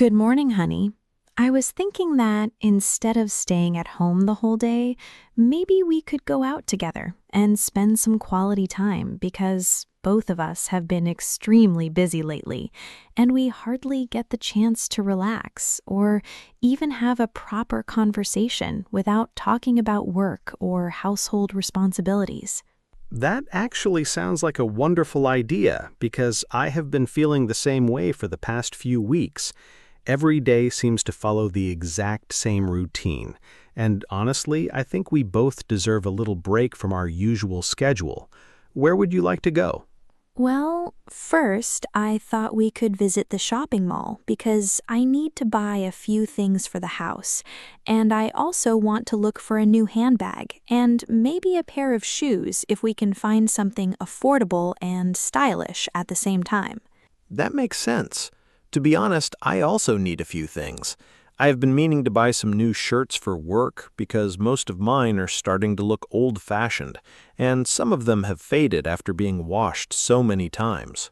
Good morning, honey. I was thinking that instead of staying at home the whole day, maybe we could go out together and spend some quality time because both of us have been extremely busy lately, and we hardly get the chance to relax or even have a proper conversation without talking about work or household responsibilities. That actually sounds like a wonderful idea because I have been feeling the same way for the past few weeks. Every day seems to follow the exact same routine, and honestly, I think we both deserve a little break from our usual schedule. Where would you like to go? Well, first, I thought we could visit the shopping mall because I need to buy a few things for the house, and I also want to look for a new handbag and maybe a pair of shoes if we can find something affordable and stylish at the same time. That makes sense. To be honest, I also need a few things. I have been meaning to buy some new shirts for work because most of mine are starting to look old-fashioned, and some of them have faded after being washed so many times.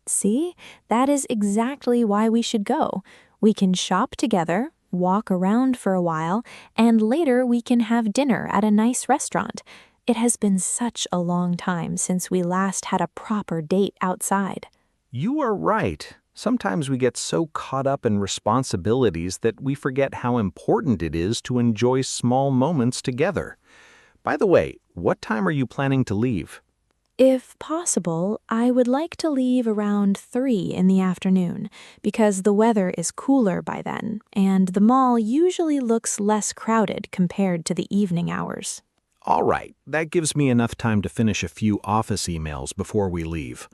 See, that is exactly why we should go. We can shop together, walk around for a while, and later we can have dinner at a nice restaurant. It has been such a long time since we last had a proper date outside. You are right. Sometimes we get so caught up in responsibilities that we forget how important it is to enjoy small moments together. By the way, what time are you planning to leave? If possible, I would like to leave around 3 in the afternoon because the weather is cooler by then, and the mall usually looks less crowded compared to the evening hours. All right, that gives me enough time to finish a few office emails before we leave.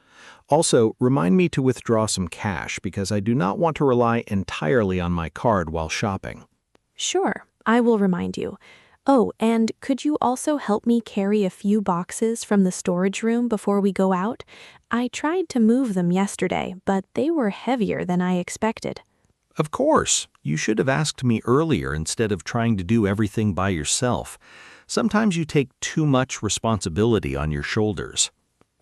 Also, remind me to withdraw some cash because I do not want to rely entirely on my card while shopping. Sure, I will remind you. Oh, and could you also help me carry a few boxes from the storage room before we go out? I tried to move them yesterday, but they were heavier than I expected. Of course, you should have asked me earlier instead of trying to do everything by yourself. Sometimes you take too much responsibility on your shoulders.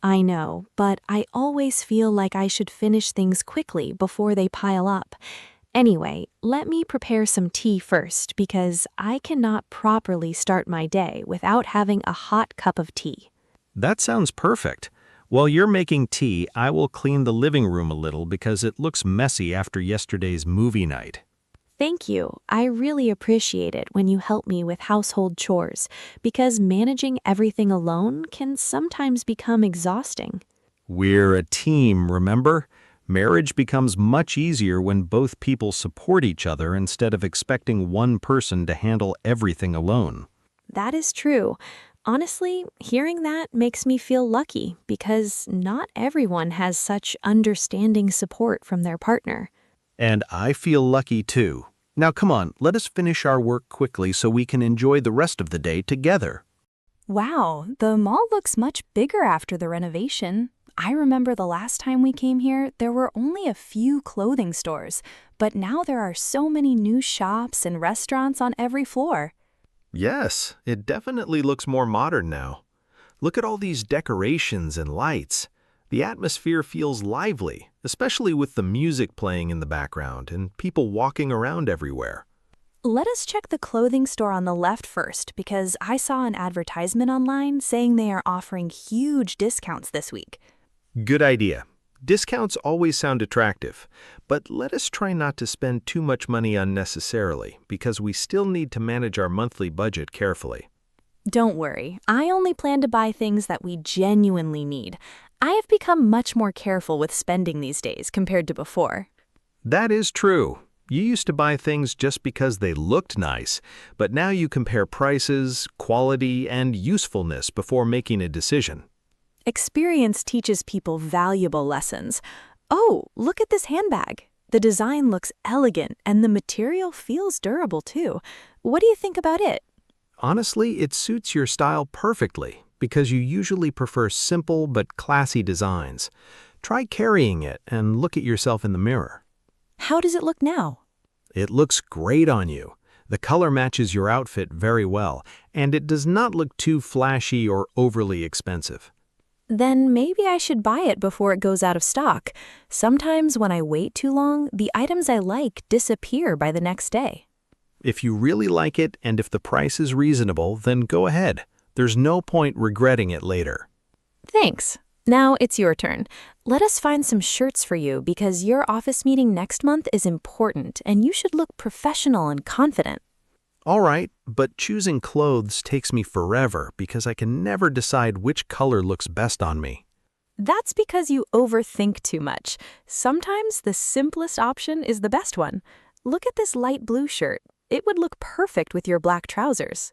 I know, but I always feel like I should finish things quickly before they pile up. Anyway, let me prepare some tea first because I cannot properly start my day without having a hot cup of tea. That sounds perfect. While you're making tea, I will clean the living room a little because it looks messy after yesterday's movie night. Thank you. I really appreciate it when you help me with household chores because managing everything alone can sometimes become exhausting. We're a team, remember? Marriage becomes much easier when both people support each other instead of expecting one person to handle everything alone. That is true. Honestly, hearing that makes me feel lucky because not everyone has such understanding support from their partner. And I feel lucky too. Now come on, let us finish our work quickly so we can enjoy the rest of the day together. Wow, the mall looks much bigger after the renovation. I remember the last time we came here, there were only a few clothing stores, but now there are so many new shops and restaurants on every floor. Yes, it definitely looks more modern now. Look at all these decorations and lights. The atmosphere feels lively, especially with the music playing in the background and people walking around everywhere. Let us check the clothing store on the left first because I saw an advertisement online saying they are offering huge discounts this week. Good idea. Discounts always sound attractive, but let us try not to spend too much money unnecessarily because we still need to manage our monthly budget carefully. Don't worry, I only plan to buy things that we genuinely need. I have become much more careful with spending these days compared to before. That is true. You used to buy things just because they looked nice, but now you compare prices, quality, and usefulness before making a decision. Experience teaches people valuable lessons. Oh, look at this handbag. The design looks elegant and the material feels durable too. What do you think about it? Honestly, it suits your style perfectly because you usually prefer simple but classy designs. Try carrying it and look at yourself in the mirror. How does it look now? It looks great on you. The color matches your outfit very well, and it does not look too flashy or overly expensive. Then maybe I should buy it before it goes out of stock. Sometimes when I wait too long, the items I like disappear by the next day. If you really like it and if the price is reasonable, then go ahead. There's no point regretting it later. Thanks. Now it's your turn. Let us find some shirts for you because your office meeting next month is important and you should look professional and confident. All right, but choosing clothes takes me forever because I can never decide which color looks best on me. That's because you overthink too much. Sometimes the simplest option is the best one. Look at this light blue shirt. It would look perfect with your black trousers.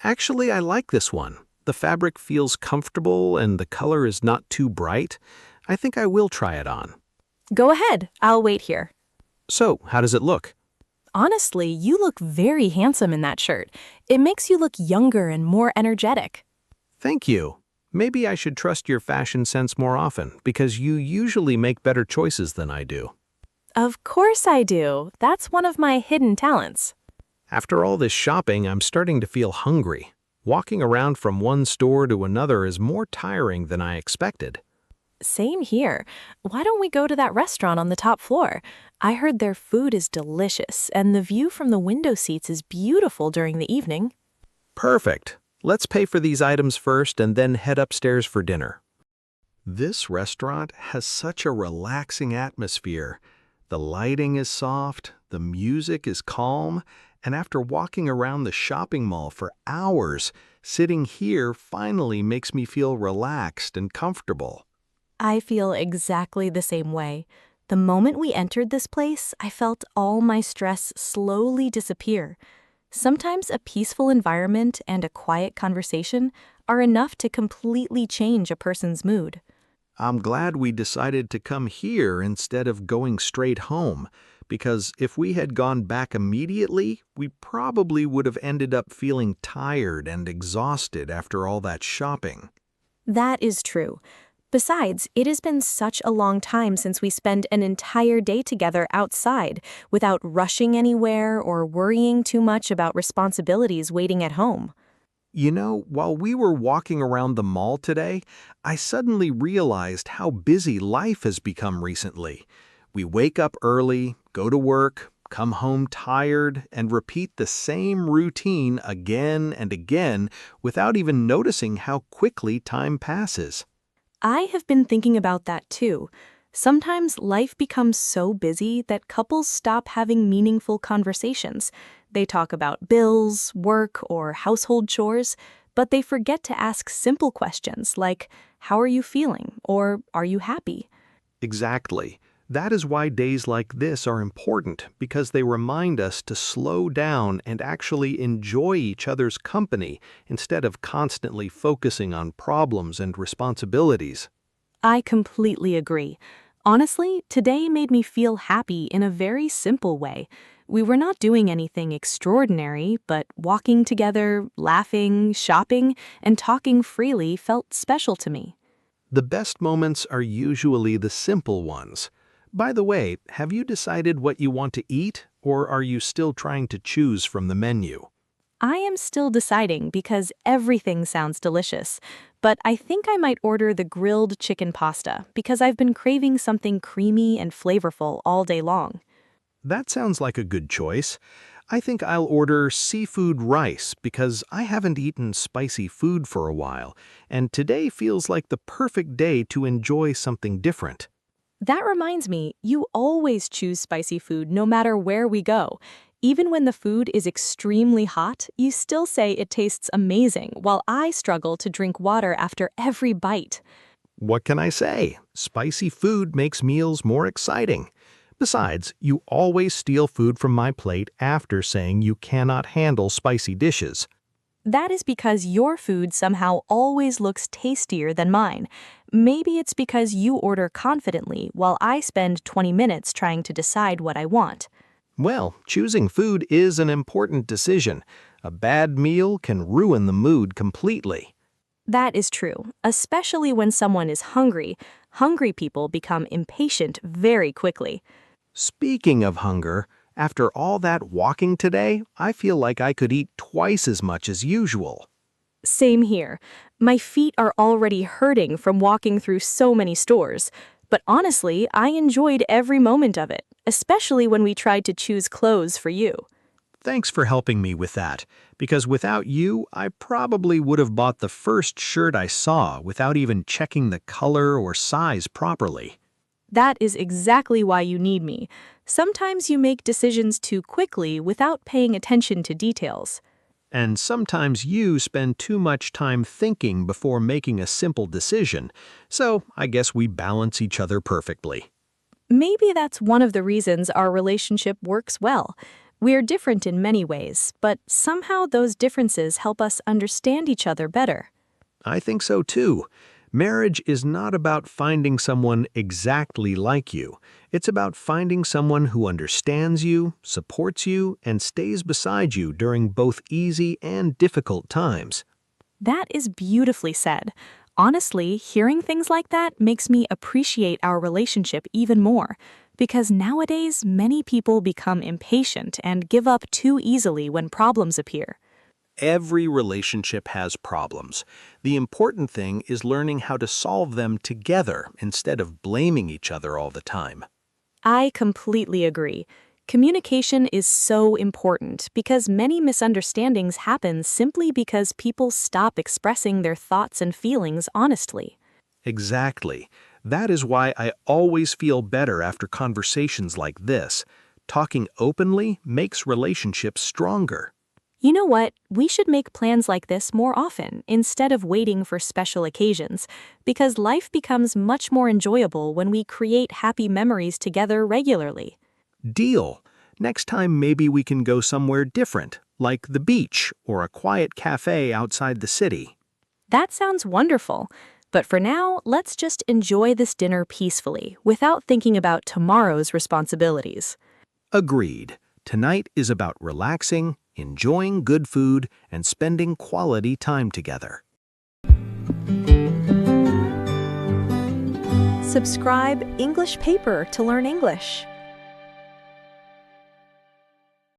Actually, I like this one. The fabric feels comfortable and the color is not too bright. I think I will try it on. Go ahead. I'll wait here. So, how does it look? Honestly, you look very handsome in that shirt. It makes you look younger and more energetic. Thank you. Maybe I should trust your fashion sense more often because you usually make better choices than I do. Of course I do. That's one of my hidden talents. After all this shopping, I'm starting to feel hungry. Walking around from one store to another is more tiring than I expected. Same here. Why don't we go to that restaurant on the top floor? I heard their food is delicious and the view from the window seats is beautiful during the evening. Perfect. Let's pay for these items first and then head upstairs for dinner. This restaurant has such a relaxing atmosphere. The lighting is soft, the music is calm, and after walking around the shopping mall for hours, sitting here finally makes me feel relaxed and comfortable. I feel exactly the same way. The moment we entered this place, I felt all my stress slowly disappear. Sometimes a peaceful environment and a quiet conversation are enough to completely change a person's mood. I'm glad we decided to come here instead of going straight home, because if we had gone back immediately, we probably would have ended up feeling tired and exhausted after all that shopping. That is true. Besides, it has been such a long time since we spent an entire day together outside without rushing anywhere or worrying too much about responsibilities waiting at home. You know, while we were walking around the mall today, I suddenly realized how busy life has become recently. We wake up early, go to work, come home tired, and repeat the same routine again and again without even noticing how quickly time passes. I have been thinking about that too. Sometimes life becomes so busy that couples stop having meaningful conversations. They talk about bills, work, or household chores, but they forget to ask simple questions like, "How are you feeling?" or "Are you happy?" Exactly. That is why days like this are important, because they remind us to slow down and actually enjoy each other's company instead of constantly focusing on problems and responsibilities. I completely agree. Honestly, today made me feel happy in a very simple way. We were not doing anything extraordinary, but walking together, laughing, shopping, and talking freely felt special to me. The best moments are usually the simple ones. By the way, have you decided what you want to eat, or are you still trying to choose from the menu? I am still deciding because everything sounds delicious, but I think I might order the grilled chicken pasta because I've been craving something creamy and flavorful all day long. That sounds like a good choice. I think I'll order seafood rice because I haven't eaten spicy food for a while, and today feels like the perfect day to enjoy something different. That reminds me, you always choose spicy food no matter where we go. Even when the food is extremely hot, you still say it tastes amazing, while I struggle to drink water after every bite. What can I say? Spicy food makes meals more exciting. Besides, you always steal food from my plate after saying you cannot handle spicy dishes. That is because your food somehow always looks tastier than mine. Maybe it's because you order confidently while I spend 20 minutes trying to decide what I want. Well, choosing food is an important decision. A bad meal can ruin the mood completely. That is true, especially when someone is hungry. Hungry people become impatient very quickly. Speaking of hunger, after all that walking today, I feel like I could eat twice as much as usual. Same here. My feet are already hurting from walking through so many stores. But honestly, I enjoyed every moment of it, especially when we tried to choose clothes for you. Thanks for helping me with that, because without you, I probably would have bought the first shirt I saw without even checking the color or size properly. That is exactly why you need me. Sometimes you make decisions too quickly without paying attention to details. And sometimes you spend too much time thinking before making a simple decision, so I guess we balance each other perfectly. Maybe that's one of the reasons our relationship works well. We're different in many ways, but somehow those differences help us understand each other better. I think so too. Marriage is not about finding someone exactly like you. It's about finding someone who understands you, supports you, and stays beside you during both easy and difficult times. That is beautifully said. Honestly, hearing things like that makes me appreciate our relationship even more, because nowadays many people become impatient and give up too easily when problems appear. Every relationship has problems. The important thing is learning how to solve them together instead of blaming each other all the time. I completely agree. Communication is so important because many misunderstandings happen simply because people stop expressing their thoughts and feelings honestly. Exactly. That is why I always feel better after conversations like this. Talking openly makes relationships stronger. You know what? We should make plans like this more often instead of waiting for special occasions, because life becomes much more enjoyable when we create happy memories together regularly. Deal. Next time maybe we can go somewhere different, like the beach or a quiet cafe outside the city. That sounds wonderful. But for now, let's just enjoy this dinner peacefully without thinking about tomorrow's responsibilities. Agreed. Tonight is about relaxing, enjoying good food, and spending quality time together. Subscribe English Paper to learn English.